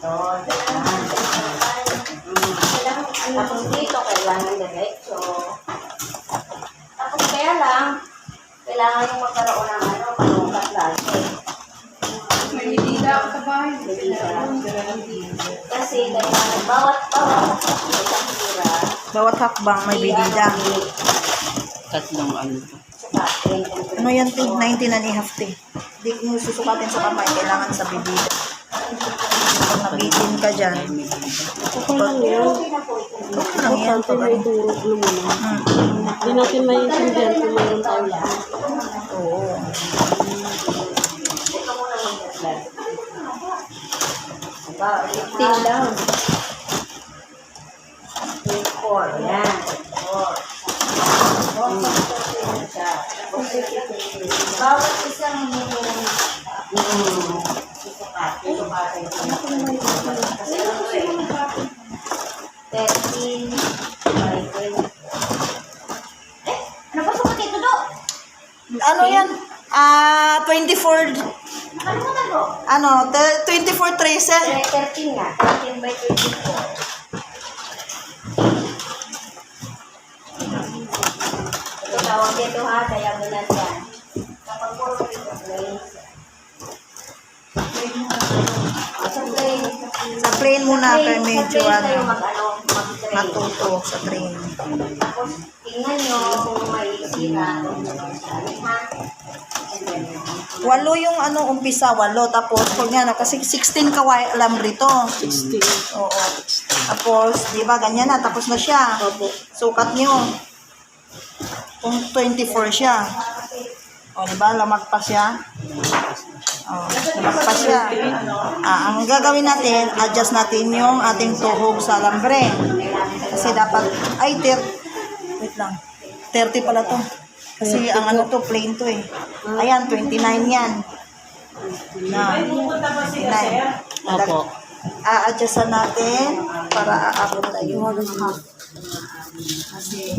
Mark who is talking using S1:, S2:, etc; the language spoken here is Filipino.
S1: Ito, dyan. Tapos dito, kailangan diretso. Tapos kaya lang, kailangan yung magkaroon ng panukat lagi.
S2: May medida ako sa bahay.
S1: Kasi kailangan bawat
S3: Bawat hakbang may bidida.
S4: Tatlong ano to.
S3: Ano yan, Tig? 19 and a half, Tig. Hindi mo susukatin sa kamay, kailangan sa bibida. Pag nabitin ka dyan.
S2: Okay lang yan.
S3: Okay lang yan.
S2: Importante may durog naman. Hindi natin maintindihan kung mayroon tayo lahat.
S3: Oo.
S1: Tin down. 4. Yan. 4. Bawat isang susukatin. Kasi ano eh. 13. Ano ba sukat ito do?
S3: Ano yan? 24,
S1: Nakalimutan ko.
S3: 24-13.
S1: 13 nga. 13 by 24. Ito tawag dito ha, diagonal yan. Kapag puro dito, place. Sa plane.
S3: Sa plane muna, kaya medyo
S1: Sa plane tayo mag-train.
S3: matuto sa train.
S1: Tapos, tingnan nyo kung may sira. Ha?
S3: Walo yung umpisa, 8. Tapos, pag nga, kasi 16 kaway alam rito.
S2: 16.
S3: Oo. Tapos, di ba, ganyan na. Tapos na siya.
S2: Opo.
S3: Sukat nyo. Kung 24 siya. O, di ba, lamag pa siya. O, lamag pa siya. Ang gagawin natin, adjust natin yung ating tuhog sa alambre. Kasi dapat, wait lang. 30 pala to. Kasi ang to, plain to eh. Ayan, 29 yan. Na, 29.
S4: Opo.
S3: A-adjustan natin para aabot tayo. Kasi,